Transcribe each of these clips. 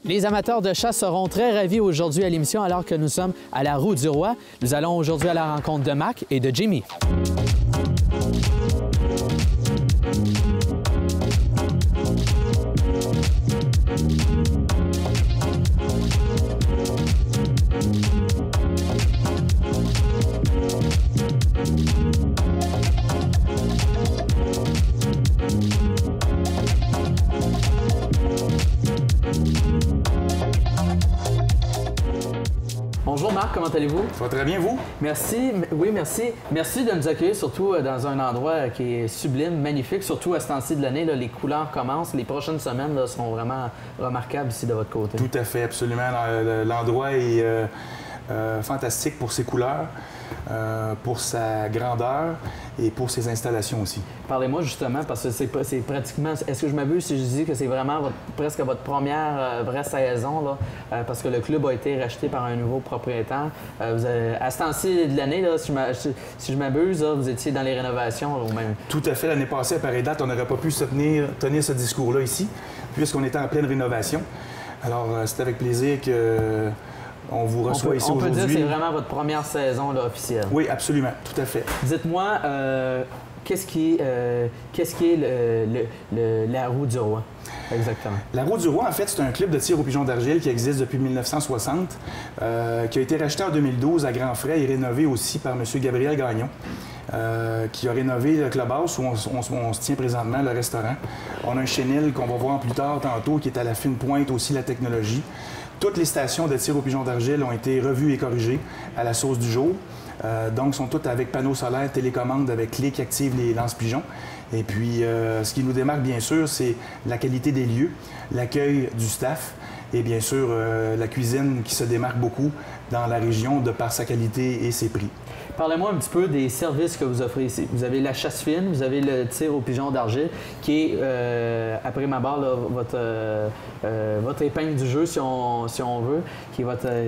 Les amateurs de chasse seront très ravis aujourd'hui à l'émission alors que nous sommes à la Roue du Roi. Nous allons aujourd'hui à la rencontre de Mac et de Jimmy. Bonjour Marc, comment allez-vous? Ça va très bien, vous? Merci, oui, merci. Merci de nous accueillir, surtout dans un endroit qui est sublime, magnifique, surtout à ce temps-ci de l'année. Les couleurs commencent, les prochaines semaines là, seront vraiment remarquables ici de votre côté. Tout à fait, absolument. L'endroit est fantastique pour ses couleurs, pour sa grandeur et pour ses installations aussi. Parlez-moi justement, parce que c'est pratiquement... Est-ce que je m'abuse si je dis que c'est vraiment presque votre première vraie saison, là, parce que le club a été racheté par un nouveau propriétaire. À ce temps-ci de l'année, si je m'abuse, vous étiez dans les rénovations ou même... Tout à fait. L'année passée, à pareille date, on n'aurait pas pu tenir ce discours-là ici, puisqu'on était en pleine rénovation. Alors, c'est avec plaisir que... On vous reçoit ici aujourd'hui. On peut dire que c'est vraiment votre première saison là, officielle. Oui, absolument, tout à fait. Dites-moi, qu'est-ce qui est la Roue du Roi, exactement? La Roue du Roi, en fait, c'est un club de tir au pigeon d'argile qui existe depuis 1960, qui a été racheté en 2012 à grands frais et rénové aussi par M. Gabriel Gagnon, qui a rénové le clubhouse où on se tient présentement, le restaurant. On a un chenil qu'on va voir plus tard tantôt, qui est à la fine pointe aussi la technologie. Toutes les stations de tir au pigeon d'argile ont été revues et corrigées à la sauce du jour. Donc, sont toutes avec panneaux solaires, télécommande avec clé qui active les lance-pigeons. Et puis, ce qui nous démarque, bien sûr, c'est la qualité des lieux, l'accueil du staff et bien sûr, la cuisine qui se démarque beaucoup dans la région de par sa qualité et ses prix. Parlez-moi un petit peu des services que vous offrez ici. Vous avez la chasse fine, vous avez le tir au pigeon d'argile, qui est, après ma barre, là, votre épingle du jeu, si on veut,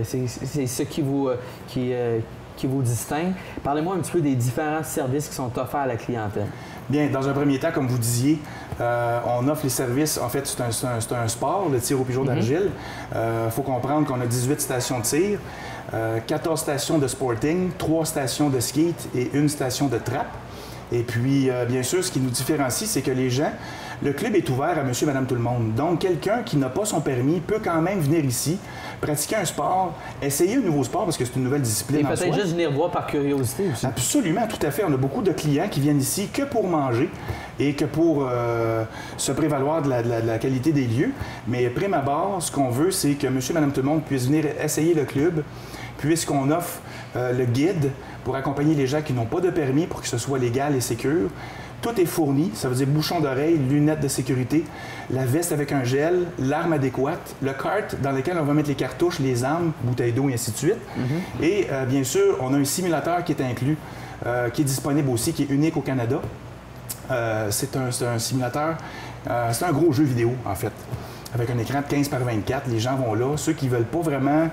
c'est ce qui vous distingue. Parlez-moi un petit peu des différents services qui sont offerts à la clientèle. Bien, dans un premier temps, comme vous disiez, on offre les services. En fait, c'est un sport, le tir au pigeon d'argile. Il faut comprendre qu'on a 18 stations de tir, 14 stations de sporting, 3 stations de skate et 1 station de trappe. Et puis, bien sûr, ce qui nous différencie, c'est que les gens, le club est ouvert à monsieur, madame, tout le monde. Donc, quelqu'un qui n'a pas son permis peut quand même venir ici, pratiquer un sport, essayer un nouveau sport parce que c'est une nouvelle discipline en soi. Et peut-être juste venir voir par curiosité aussi. Absolument, tout à fait. On a beaucoup de clients qui viennent ici que pour manger et que pour se prévaloir de la qualité des lieux. Mais prime abord, ce qu'on veut, c'est que monsieur, madame, tout le monde puisse venir essayer le club, puisqu'on offre le guide pour accompagner les gens qui n'ont pas de permis pour que ce soit légal et sécure. Tout est fourni, ça veut dire bouchon d'oreille, lunettes de sécurité, la veste avec un gel, l'arme adéquate, le cart dans lequel on va mettre les cartouches, les armes, bouteilles d'eau et ainsi de suite. Et bien sûr, on a un simulateur qui est inclus, qui est disponible aussi, qui est unique au Canada. C'est un simulateur, c'est un gros jeu vidéo en fait, avec un écran de 15 par 24. Les gens vont là, ceux qui ne veulent pas vraiment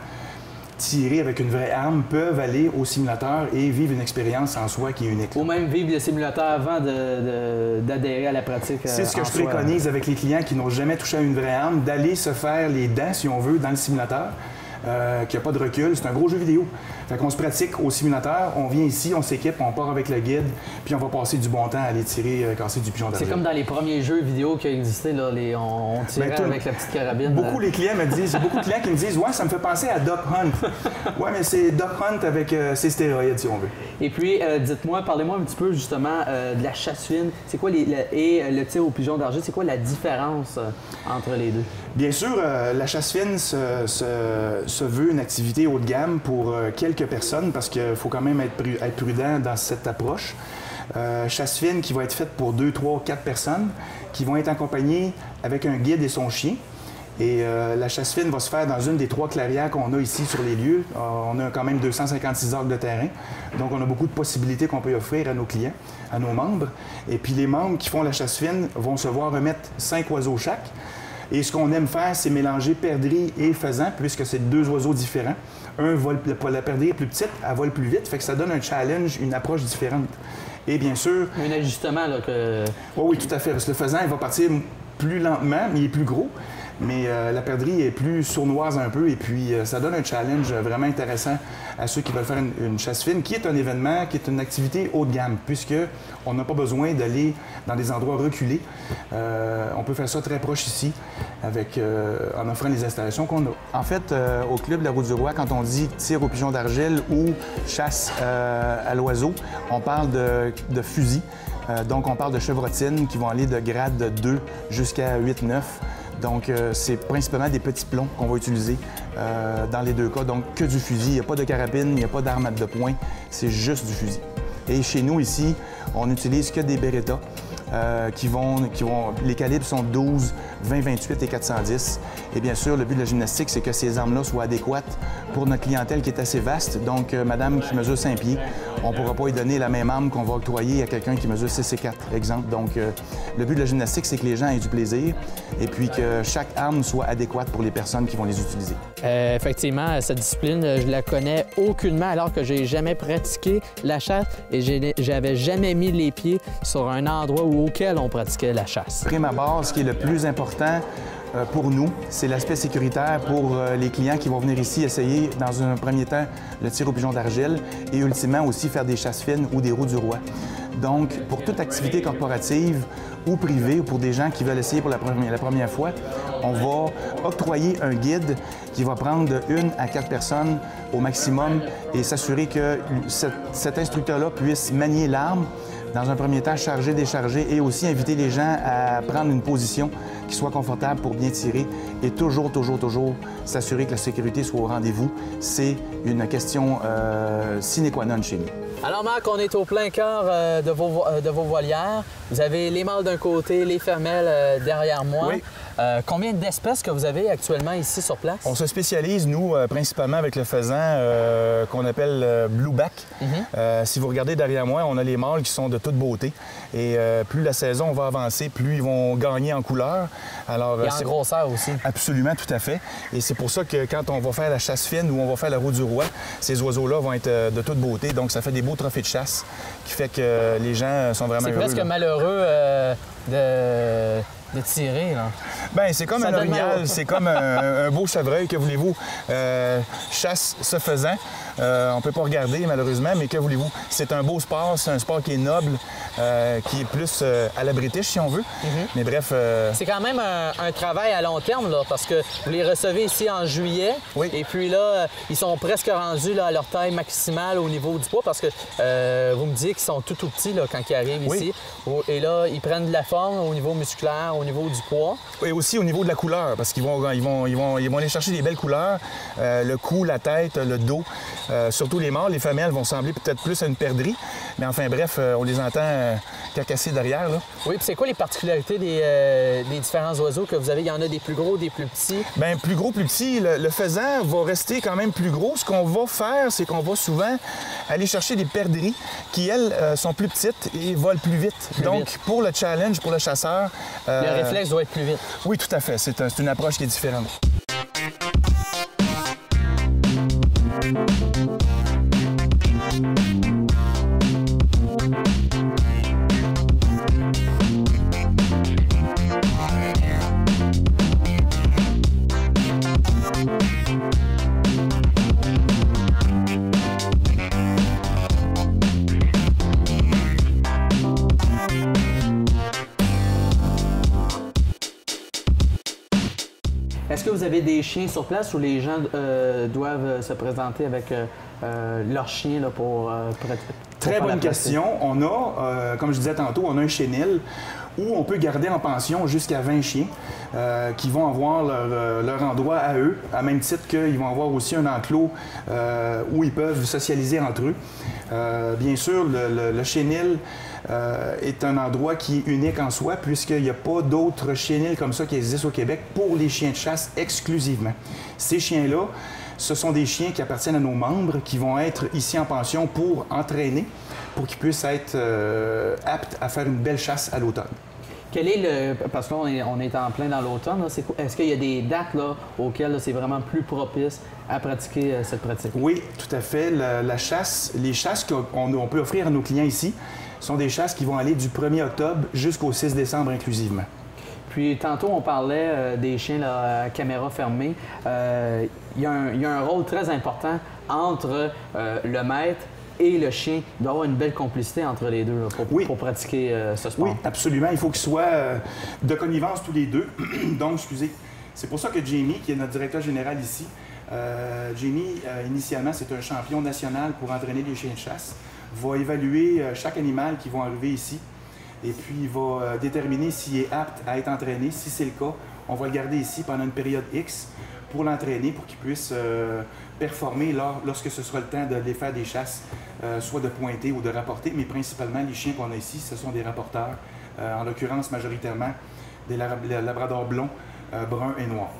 tirer avec une vraie arme peuvent aller au simulateur et vivre une expérience en soi qui est unique. Ou même vivre le simulateur avant d'adhérer à la pratique. C'est ce que je préconise avec les clients qui n'ont jamais touché à une vraie arme, d'aller se faire les dents, si on veut, dans le simulateur. Qu'il n'y a pas de recul. C'est un gros jeu vidéo. Fait qu'on se pratique au simulateur, on vient ici, on s'équipe, on part avec le guide, puis on va passer du bon temps à aller tirer, casser du pigeon d'argile. C'est comme dans les premiers jeux vidéo qui existaient, là, on tirait avec la petite carabine. Beaucoup les clients me disent, beaucoup de clients qui me disent, ouais, ça me fait penser à Duck Hunt. Ouais, mais c'est Duck Hunt avec ses stéroïdes, si on veut. Et puis, dites-moi, parlez-moi un petit peu justement de la chasse fine. C'est quoi et le tir au pigeon d'argile, c'est quoi la différence entre les deux? Bien sûr, la chasse fine se veut une activité haut de gamme pour quelques personnes parce qu'il faut quand même être prudent dans cette approche. Chasse fine qui va être faite pour 2, 3, 4 personnes qui vont être accompagnées avec un guide et son chien. Et la chasse fine va se faire dans une des 3 clairières qu'on a ici sur les lieux. On a quand même 256 acres de terrain. Donc, on a beaucoup de possibilités qu'on peut offrir à nos clients, à nos membres. Et puis, les membres qui font la chasse fine vont se voir remettre 5 oiseaux chaque. Et ce qu'on aime faire, c'est mélanger perdrix et faisan, puisque c'est 2 oiseaux différents. Un vole, la perdrix est plus petite, elle vole plus vite, fait que ça donne un challenge, une approche différente. Et bien sûr... Un ajustement, là, que... Oui, tout à fait. Parce que le faisan, il va partir plus lentement, mais il est plus gros. mais la perdrix est plus sournoise un peu et puis ça donne un challenge vraiment intéressant à ceux qui veulent faire une chasse fine, qui est un événement, qui est une activité haut de gamme, puisqu'on n'a pas besoin d'aller dans des endroits reculés. On peut faire ça très proche ici, en offrant les installations qu'on a. En fait, au Club de la Route du Roi, quand on dit tir au pigeon d'argile ou chasse à l'oiseau, on parle de fusil. Donc, on parle de chevrotines qui vont aller de grade 2 jusqu'à 8-9. Donc, c'est principalement des petits plombs qu'on va utiliser dans les deux cas. Donc, que du fusil. Il n'y a pas de carabine, il n'y a pas d'arme de poing. C'est juste du fusil. Et chez nous, ici, on n'utilise que des Beretta les calibres sont 12, 20, 28 et 410. Et bien sûr, le but de la gymnastique, c'est que ces armes-là soient adéquates pour notre clientèle qui est assez vaste. Donc, madame qui mesure 5 pieds, on ne pourra pas lui donner la même arme qu'on va octroyer à quelqu'un qui mesure 6 et 4, exemple. Donc, le but de la gymnastique, c'est que les gens aient du plaisir et puis que chaque arme soit adéquate pour les personnes qui vont les utiliser. Effectivement, cette discipline, je la connais aucunement alors que j'ai jamais pratiqué la chasse et j'avais jamais mis les pieds sur un endroit auquel on pratiquait la chasse. Prime abord, ce qui est le plus important pour nous, c'est l'aspect sécuritaire pour les clients qui vont venir ici essayer, dans un premier temps, le tir au pigeon d'argile et ultimement aussi faire des chasses fines ou des roues du roi. Donc, pour toute activité corporative ou privée, ou pour des gens qui veulent essayer pour la première fois, on va octroyer un guide qui va prendre de 1 à 4 personnes au maximum et s'assurer que cet instructeur-là puisse manier l'arme, dans un premier temps, charger, décharger et aussi inviter les gens à prendre une position qui soit confortable pour bien tirer et toujours s'assurer que la sécurité soit au rendez-vous. C'est une question sine qua non chez nous. Alors Marc, on est au plein cœur de vos volières. Vous avez les mâles d'un côté, les femelles derrière moi. Oui. Combien d'espèces que vous avez actuellement ici sur place? On se spécialise, nous, principalement avec le faisan qu'on appelle blueback. Si vous regardez derrière moi, on a les mâles qui sont de toute beauté. Et plus la saison va avancer, plus ils vont gagner en couleur. Alors, et en grosseur aussi. Absolument, tout à fait. Et c'est pour ça que quand on va faire la chasse fine ou on va faire la roue du roi, ces oiseaux-là vont être de toute beauté. Donc, ça fait des beaux trophées de chasse qui fait que les gens sont vraiment heureux. C'est presque malheureux de tirer, là. Bien, c'est comme un orignal, c'est comme un beau chevreuil, que voulez-vous. Chasse ce faisant. On ne peut pas regarder, malheureusement, mais que voulez-vous? C'est un beau sport, c'est un sport qui est noble, qui est plus à la british, si on veut. Mais bref... C'est quand même un travail à long terme, là, parce que vous les recevez ici en juillet, oui. Et puis là, ils sont presque rendus là, à leur taille maximale au niveau du poids, parce que vous me disiez qu'ils sont tout petits là, quand ils arrivent ici. Et là, ils prennent de la forme au niveau musculaire, au niveau du poids. Et aussi au niveau de la couleur, parce qu'ils vont aller chercher des belles couleurs, le cou, la tête, le dos. Surtout les mâles, les femelles vont sembler peut-être plus à une perdrix, mais enfin bref, on les entend cacasser derrière. Là. Oui, puis c'est quoi les particularités des différents oiseaux que vous avez? Il y en a des plus gros, des plus petits? Bien, plus gros, plus petit. Le faisan va rester quand même plus gros. Ce qu'on va faire, c'est qu'on va souvent aller chercher des perdrix qui, elles, sont plus petites et volent plus vite. Donc, pour le challenge, pour le chasseur... le réflexe doit être plus vite. Oui, tout à fait. C'est une approche qui est différente. Est-ce que vous avez des chiens sur place ou les gens doivent se présenter avec leurs chiens là, pour Très bonne question. On a, comme je disais tantôt, on a un chenil où on peut garder en pension jusqu'à 20 chiens qui vont avoir leur endroit à eux, à même titre qu'ils vont avoir aussi un enclos où ils peuvent socialiser entre eux. Bien sûr, le chenil est un endroit qui est unique en soi, puisqu'il n'y a pas d'autres chenils comme ça qui existent au Québec pour les chiens de chasse exclusivement. Ces chiens-là, ce sont des chiens qui appartiennent à nos membres, qui vont être ici en pension pour entraîner, pour qu'ils puissent être aptes à faire une belle chasse à l'automne. Quel est le... Parce que là, on est en plein dans l'automne. Est-ce qu'il y a des dates là, auxquelles c'est vraiment plus propice à pratiquer cette pratique? Oui, tout à fait. Les chasses qu'on peut offrir à nos clients ici sont des chasses qui vont aller du 1er octobre jusqu'au 6 décembre inclusivement. Puis tantôt, on parlait des chiens là, à caméra fermée. Il y a un rôle très important entre le maître et le chien. Il doit y avoir une belle complicité entre les deux là, pour pratiquer ce sport. Oui, absolument. Il faut qu'ils soient de connivence tous les deux. Donc, excusez. C'est pour ça que Jamie, qui est notre directeur général ici, Jamie, initialement, c'est un champion national pour entraîner les chiens de chasse, va évaluer chaque animal qui va arriver ici et puis il va déterminer s'il est apte à être entraîné. Si c'est le cas, on va le garder ici pendant une période X pour l'entraîner, pour qu'il puisse performer lorsque ce sera le temps de les faire des chasses, soit de pointer ou de rapporter, mais principalement les chiens qu'on a ici, ce sont des rapporteurs, en l'occurrence majoritairement des labradors blonds, bruns et noirs.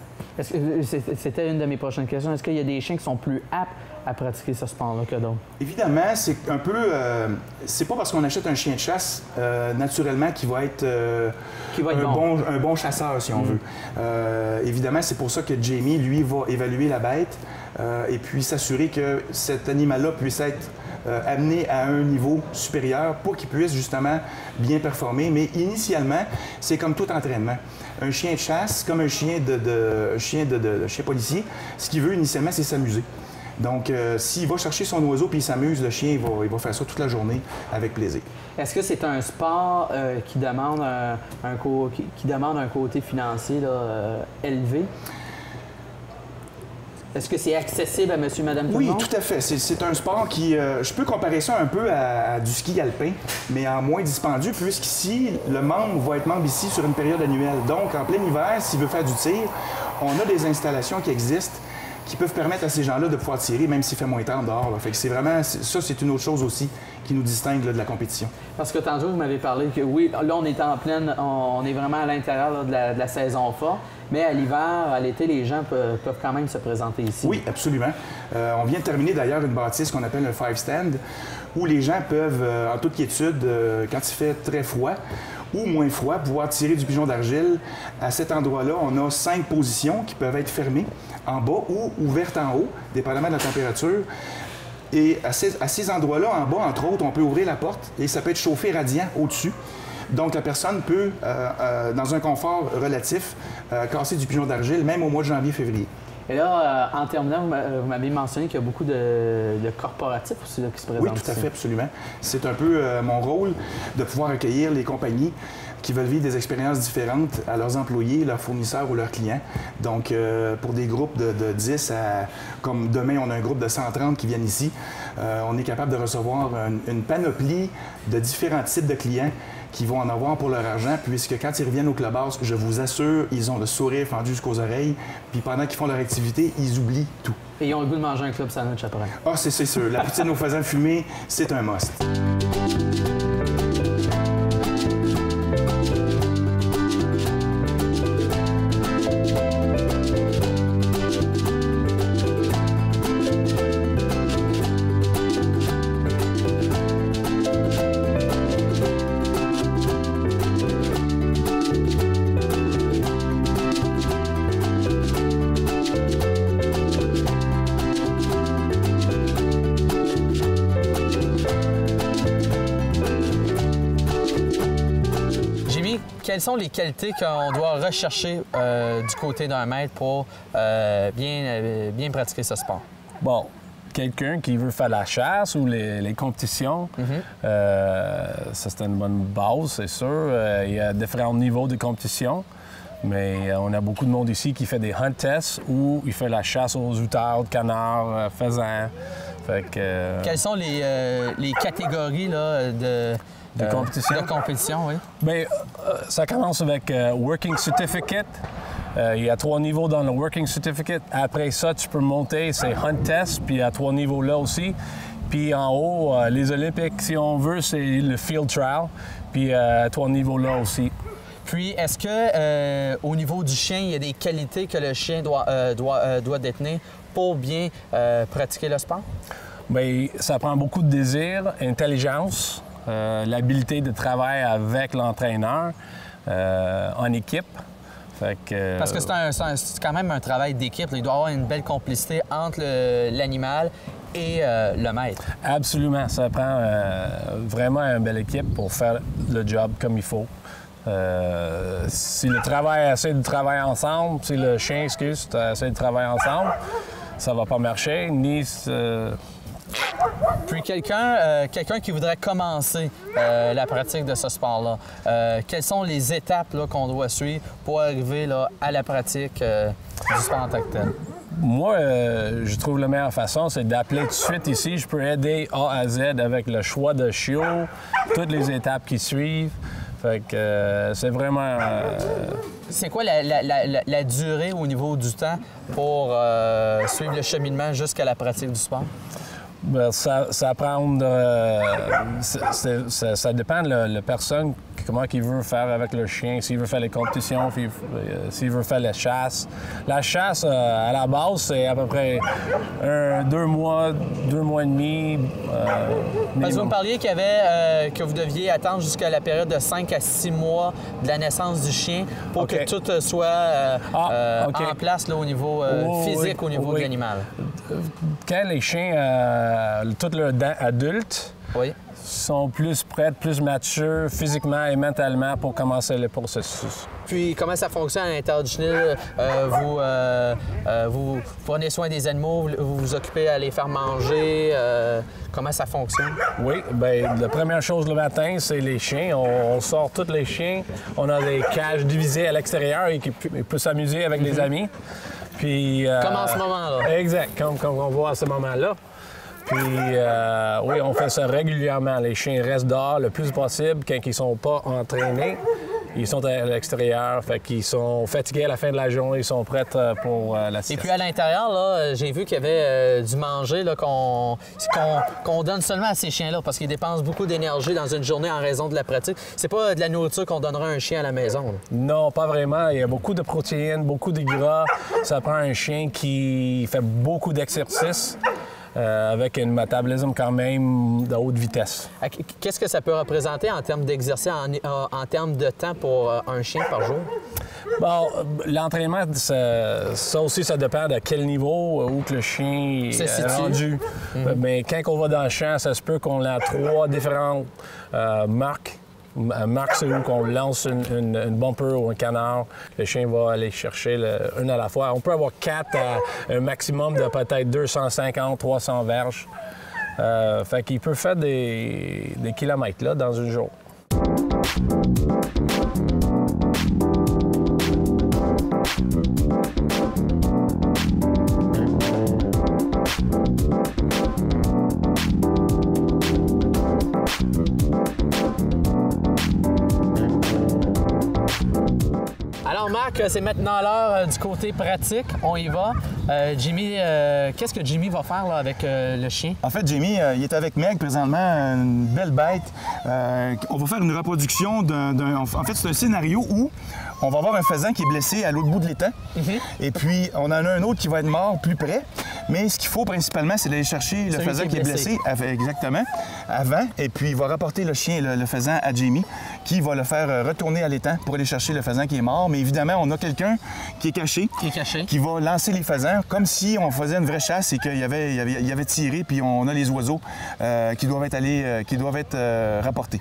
C'était une de mes prochaines questions. Est-ce qu'il y a des chiens qui sont plus aptes à pratiquer ce sport-là que d'autres? Évidemment, c'est un peu... c'est pas parce qu'on achète un chien de chasse, naturellement, qu'il va être, un bon chasseur, si on veut. Évidemment, c'est pour ça que Jamie, lui, va évaluer la bête et puis s'assurer que cet animal-là puisse être amené à un niveau supérieur pour qu'il puisse justement bien performer. Mais initialement, c'est comme tout entraînement. Un chien de chasse, comme un chien chien policier, ce qu'il veut initialement, c'est s'amuser. Donc, s'il va chercher son oiseau puis il s'amuse, le chien, il va faire ça toute la journée avec plaisir. Est-ce que c'est un sport qui demande un côté financier là, élevé? Est-ce que c'est accessible à monsieur, madame, tout le monde? Oui, tout à fait. C'est un sport qui... je peux comparer ça un peu à du ski alpin, mais en moins dispendieux, puisqu'ici, le membre va être membre ici sur une période annuelle. Donc, en plein hiver, s'il veut faire du tir, on a des installations qui existent qui peuvent permettre à ces gens-là de pouvoir tirer, même s'il fait moins tard dehors. Là. Fait que c'est vraiment... Ça, c'est une autre chose aussi qui nous distingue là, de la compétition. Parce que tantôt, vous m'avez parlé que oui, là, on est en pleine... On est vraiment à l'intérieur là, de la saison forte. Mais à l'hiver, à l'été, les gens peuvent quand même se présenter ici. Oui, absolument. On vient de terminer d'ailleurs une bâtisse qu'on appelle un five stand, où les gens peuvent, en toute quiétude, quand il fait très froid ou moins froid, pouvoir tirer du pigeon d'argile. À cet endroit-là, on a 5 positions qui peuvent être fermées en bas ou ouvertes en haut, dépendamment de la température. Et à ces endroits-là, en bas, entre autres, on peut ouvrir la porte et ça peut être chauffé radiant au-dessus. Donc, la personne peut, dans un confort relatif, casser du pigeon d'argile, même au mois de janvier-février. Et là, en terminant, vous m'avez mentionné qu'il y a beaucoup de corporatifs aussi là, qui se présentent. Oui, tout à fait, absolument. C'est un peu mon rôle de pouvoir accueillir les compagnies qui veulent vivre des expériences différentes à leurs employés, leurs fournisseurs ou leurs clients. Donc, pour des groupes de 10 à... Comme demain, on a un groupe de 130 qui viennent ici, on est capable de recevoir une panoplie de différents types de clients qui vont en avoir pour leur argent, puisque quand ils reviennent au clubhouse, je vous assure, ils ont le sourire fendu jusqu'aux oreilles, puis pendant qu'ils font leur activité, ils oublient tout. Et ils ont le goût de manger un club sandwich après. Ah, c'est sûr. La poutine au faisan fumé, c'est un must. Quelles sont les qualités qu'on doit rechercher du côté d'un maître pour bien pratiquer ce sport? Bon, quelqu'un qui veut faire la chasse ou les compétitions, ça c'est une bonne base, c'est sûr. Il y a différents niveaux de compétition, mais on a beaucoup de monde ici qui fait des hunt tests où il fait la chasse aux outardes, canards, faisans. Fait que, quelles sont les catégories là, de compétition, oui. Bien, ça commence avec Working Certificate. Il y a 3 niveaux dans le Working Certificate. Après ça, tu peux monter, c'est Hunt Test, puis il y a 3 niveaux là aussi. Puis en haut, les Olympiques, si on veut, c'est le Field Trial, puis 3 niveaux là aussi. Puis, est-ce que au niveau du chien, il y a des qualités que le chien doit détenir pour bien pratiquer le sport? Bien, ça prend beaucoup de désir, intelligence, l'habilité de travailler avec l'entraîneur en équipe. Fait que, parce que c'est quand même un travail d'équipe. Il doit y avoir une belle complicité entre l'animal et le maître. Absolument. Ça prend vraiment une belle équipe pour faire le job comme il faut. Si le travail essaie de travailler ensemble, si le chien, excuse, essaie de travailler ensemble, ça va pas marcher, ni... Puis quelqu'un qui voudrait commencer la pratique de ce sport-là, quelles sont les étapes là, qu'on doit suivre pour arriver là, à la pratique du sport en tant que tel? Moi, je trouve la meilleure façon, c'est d'appeler tout de suite ici. Je peux aider A à Z avec le choix de chiot, toutes les étapes qui suivent. Fait que c'est vraiment... C'est quoi la durée au niveau du temps pour suivre le cheminement jusqu'à la pratique du sport? Bien, ça dépend de la personne, comment il veut faire avec le chien, s'il veut faire les compétitions, s'il veut faire la chasse. La chasse, à la base, c'est à peu près 2 mois et demi. Parce que vous me parliez que vous deviez attendre jusqu'à la période de 5 à 6 mois de la naissance du chien pour que tout soit en place là, au niveau physique, au niveau de l'animal. Quand les chiens, toutes leurs dents adultes, sont plus prêtes, plus matures physiquement et mentalement pour commencer le processus. Puis, comment ça fonctionne à l'intérieur du chenil? Vous prenez soin des animaux, vous vous occupez à les faire manger. Comment ça fonctionne? Oui, bien, la première chose le matin, c'est les chiens. On sort tous les chiens. On a des cages divisées à l'extérieur et qui peuvent s'amuser avec les amis. Puis, comme en ce moment-là. Exact, comme on voit à ce moment-là. Puis, oui, on fait ça régulièrement. Les chiens restent dehors le plus possible quand ils ne sont pas entraînés. Ils sont à l'extérieur, fait qu'ils sont fatigués à la fin de la journée, ils sont prêts pour la sieste. Et puis à l'intérieur, là, j'ai vu qu'il y avait du manger là, qu'on donne seulement à ces chiens-là parce qu'ils dépensent beaucoup d'énergie dans une journée en raison de la pratique. C'est pas de la nourriture qu'on donnera à un chien à la maison. Là. Non, pas vraiment. Il y a beaucoup de protéines, beaucoup de gras. Ça prend un chien qui fait beaucoup d'exercices. Avec un métabolisme quand même de haute vitesse. Qu'est-ce que ça peut représenter en termes d'exercice, en termes de temps pour un chien par jour? Bon, l'entraînement, ça aussi, ça dépend de quel niveau où que le chien est rendu. Mais quand on va dans le champ, ça se peut qu'on a 3 différentes marques. Un marque, c'est où qu'on lance une bumper ou un canard. Le chien va aller chercher une à la fois. On peut avoir 4 à un maximum de peut-être 250, 300 verges. Fait qu'il peut faire des kilomètres là, dans un jour. Alors Marc, c'est maintenant l'heure du côté pratique. On y va. Jimmy, qu'est-ce que Jimmy va faire là, avec le chien? En fait, Jimmy, il est avec Meg présentement, une belle bête. On va faire une reproduction En fait, c'est un scénario où on va avoir un faisan qui est blessé à l'autre bout de l'étang. Et puis, on en a un autre qui va être mort plus près. Mais ce qu'il faut principalement, c'est d'aller chercher le faisan qui est blessé. Exactement, avant. Et puis, il va rapporter le chien, le faisan à Jamie, qui va le faire retourner à l'étang pour aller chercher le faisan qui est mort. Mais évidemment, on a quelqu'un qui est caché. Qui va lancer les faisans comme si on faisait une vraie chasse et qu'il y avait tiré, puis on a les oiseaux qui doivent être rapportés.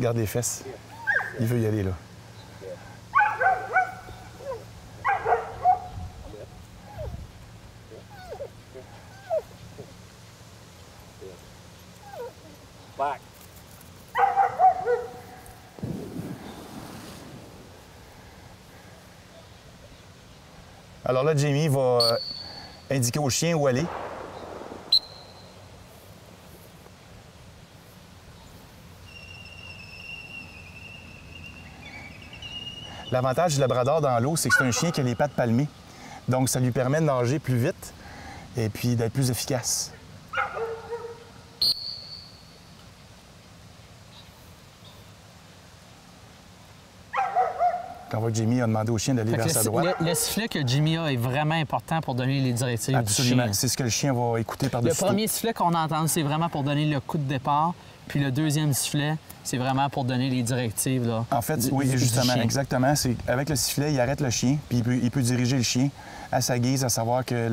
Garde les fesses. Il veut y aller, là. Back. Alors là, Jamie va indiquer au chien où aller. L'avantage du labrador dans l'eau, c'est que c'est un chien qui a les pattes palmées. Donc, ça lui permet de nager plus vite et puis d'être plus efficace. on voit que Jimmy a demandé au chien d'aller vers sa droite. Le sifflet que Jimmy a est vraiment important pour donner les directives Absolument. du chien. C'est ce que le chien va écouter par-dessus tout. Le premier sifflet qu'on entend, c'est vraiment pour donner le coup de départ. Puis le deuxième sifflet, c'est vraiment pour donner les directives. Là, en fait, oui, justement, exactement. C'est avec le sifflet, il arrête le chien, puis il peut diriger le chien à sa guise, à savoir que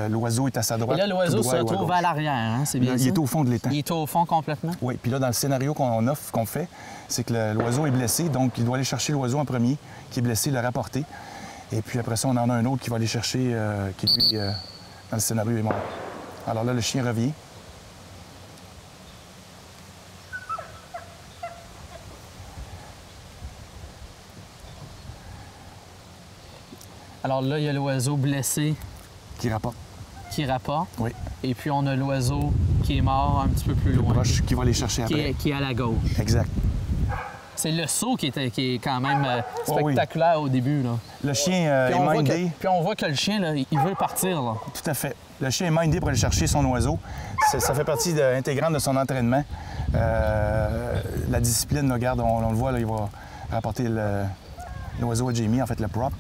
l'oiseau est à sa droite. Et là, l'oiseau se retrouve à l'arrière, hein, c'est bien ça? Il est au fond de l'étang. Il est au fond complètement? Oui, puis là, dans le scénario qu'on fait, c'est que l'oiseau est blessé, donc il doit aller chercher l'oiseau en premier, qui est blessé, le rapporter. Et puis après ça, on en a un autre qui va aller chercher, qui lui, dans le scénario, est mort. Alors là, le chien revient. Alors là, il y a l'oiseau blessé qui rapporte. Oui. Et puis on a l'oiseau qui est mort un petit peu plus loin. Proche, qui va aller chercher après. Qui est à la gauche. Exact. C'est le saut qui est quand même spectaculaire au début. Là. Le chien est mindé. Puis on voit que le chien, là, il veut partir. Là. Tout à fait. Le chien est mindé pour aller chercher son oiseau. Ça fait partie intégrante de son entraînement. La discipline, regarde, on le voit, là, il va rapporter l'oiseau à Jamie, en fait, le prop.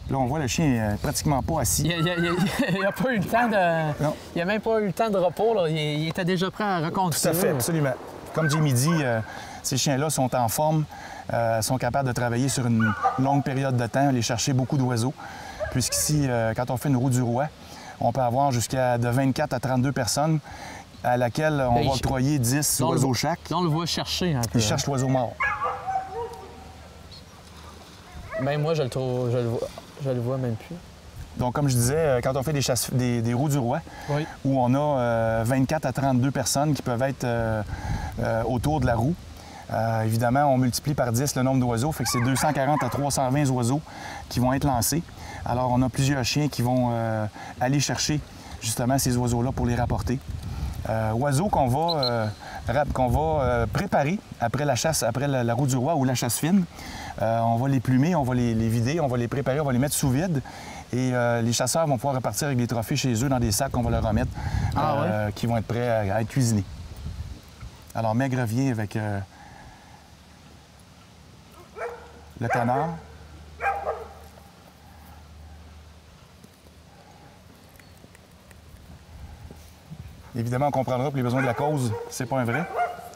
Là, on voit le chien pratiquement pas assis. Il n'a pas eu le temps de... Non. Il n'a même pas eu le temps de repos. Là. Il était déjà prêt à reconduire. Tout à fait, absolument. Comme Jamie dit, ces chiens-là sont en forme, sont capables de travailler sur une longue période de temps, aller chercher beaucoup d'oiseaux. Puisqu'ici, quand on fait une roue du roi, on peut avoir jusqu'à de 24 à 32 personnes à laquelle on va octroyer 10 oiseaux chaque. Là, on le voit chercher un peu. Il cherche l'oiseau mort. Même moi, je le vois même plus. Donc, comme je disais, quand on fait des roues du roi, oui, où on a 24 à 32 personnes qui peuvent être autour de la roue, évidemment, on multiplie par 10 le nombre d'oiseaux, fait que c'est 240 à 320 oiseaux qui vont être lancés. Alors, on a plusieurs chiens qui vont aller chercher justement ces oiseaux-là pour les rapporter. Oiseaux qu'on va préparer après la chasse, après la roue du roi ou la chasse fine. On va les plumer, on va les vider, on va les préparer, on va les mettre sous vide. Et les chasseurs vont pouvoir repartir avec des trophées chez eux dans des sacs qu'on va leur remettre, qui vont être prêts à être cuisinés. Alors, Meg revient avec le canard. Évidemment, on comprendra que les besoins de la cause, c'est pas un vrai.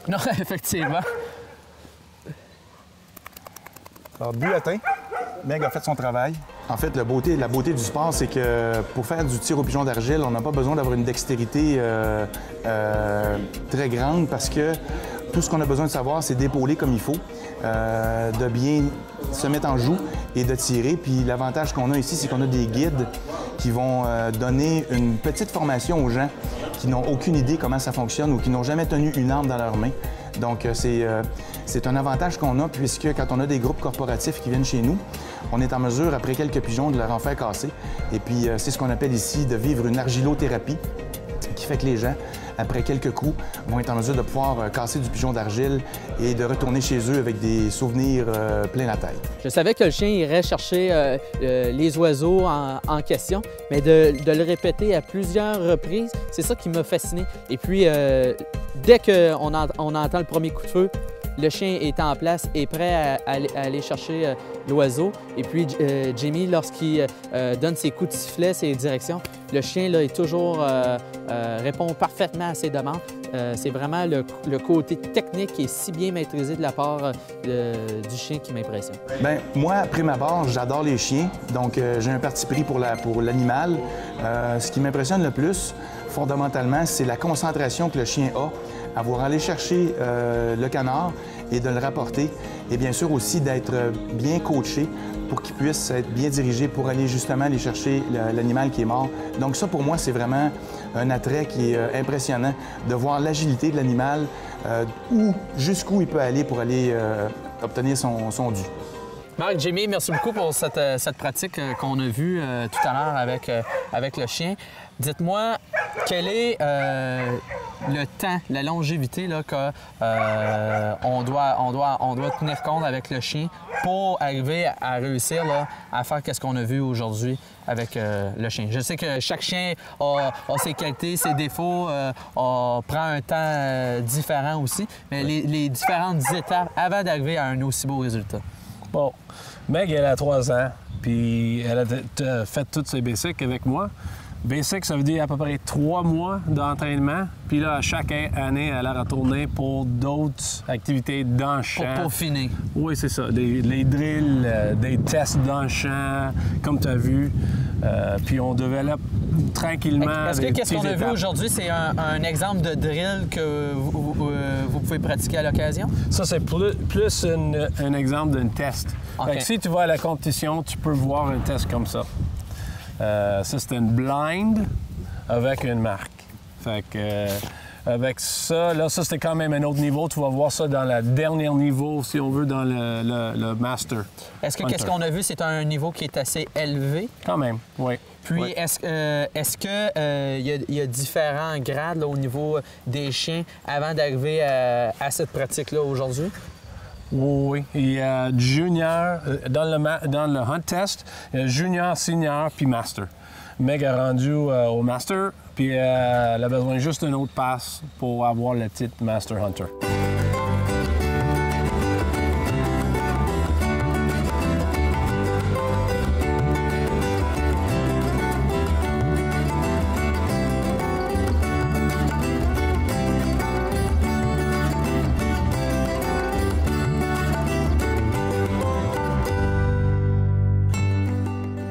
Non, effectivement. Alors, but atteint. Meg a fait son travail. En fait, la beauté du sport, c'est que pour faire du tir au pigeon d'argile, on n'a pas besoin d'avoir une dextérité très grande parce que tout ce qu'on a besoin de savoir, c'est d'épauler comme il faut, de bien se mettre en joue et de tirer. Puis l'avantage qu'on a ici, c'est qu'on a des guides qui vont donner une petite formation aux gens qui n'ont aucune idée comment ça fonctionne ou qui n'ont jamais tenu une arme dans leurs mains. Donc, c'est un avantage qu'on a puisque quand on a des groupes corporatifs qui viennent chez nous, on est en mesure, après quelques pigeons, de leur en faire casser. Et puis, c'est ce qu'on appelle ici de vivre une argilothérapie qui fait que les gens, après quelques coups, vont être en mesure de pouvoir casser du pigeon d'argile et de retourner chez eux avec des souvenirs plein la tête. Je savais que le chien irait chercher les oiseaux en question, mais de le répéter à plusieurs reprises, c'est ça qui m'a fasciné. Et puis, dès qu'on entend le premier coup de feu, le chien est en place et prêt à aller chercher l'oiseau. Et puis, Jamie, lorsqu'il donne ses coups de sifflet, ses directions, le chien là, est toujours répond parfaitement à ses demandes. C'est vraiment le côté technique qui est si bien maîtrisé de la part du chien qui m'impressionne. Bien, moi, après ma barre, j'adore les chiens. Donc, j'ai un parti pris pour l'animal. Ce qui m'impressionne le plus, fondamentalement, c'est la concentration que le chien a à vouloir aller chercher le canard et de le rapporter. Et bien sûr aussi d'être bien coaché pour qu'il puisse être bien dirigé pour aller justement aller chercher l'animal qui est mort. Donc ça, pour moi, c'est vraiment un attrait qui est impressionnant de voir l'agilité de l'animal, jusqu'où il peut aller pour aller obtenir son dû. Marc, Jamie, merci beaucoup pour cette pratique qu'on a vue tout à l'heure avec le chien. Dites-moi, Quel est le temps, la longévité qu'on doit tenir compte avec le chien pour arriver à réussir là, à faire ce qu'on a vu aujourd'hui avec le chien? Je sais que chaque chien a ses qualités, ses défauts, prend un temps différent aussi, mais les différentes étapes avant d'arriver à un aussi beau résultat. Bon, Meg, elle a 3 ans, puis elle a fait toutes ses basics avec moi. Basic, ça veut dire à peu près 3 mois d'entraînement. Puis là, chaque année, elle a retourné pour d'autres activités dans le champ. Pour finir. Oui, c'est ça. Les drills, des tests dans le champ, comme tu as vu. Puis on développe tranquillement. Est-ce que qu'est-ce qu'on a vu aujourd'hui, c'est un exemple de drill que vous pouvez pratiquer à l'occasion? Ça, c'est plus un exemple d'un test. Okay. Fait que si tu vas à la compétition, tu peux voir un test comme ça. Ça, c'est une blind avec une marque. Fait que, avec ça, là, ça, c'était quand même un autre niveau. Tu vas voir ça dans le dernier niveau, si on veut, dans le Master. Est-ce que qu'est-ce qu'on a vu, c'est un niveau qui est assez élevé? Quand même, oui. Puis, oui. est-ce qu'il y a différents grades là, au niveau des chiens avant d'arriver à cette pratique-là aujourd'hui? Oui, il y a junior, dans le hunt test, il y a junior, senior, puis master. Meg a rendu au master, puis elle a besoin juste d'une autre passe pour avoir le titre Master Hunter.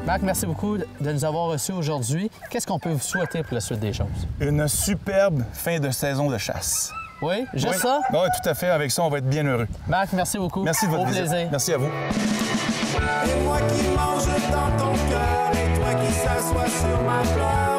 Marc, merci beaucoup de nous avoir reçus aujourd'hui. Qu'est-ce qu'on peut vous souhaiter pour la suite des choses? Une superbe fin de saison de chasse. Oui? Juste oui. ça? Oui, tout à fait. Avec ça, on va être bien heureux. Marc, merci beaucoup. Merci de votre visite. plaisir. Merci à vous. Et moi qui mange dans ton cœur, et toi qui s'assois sur ma fleur.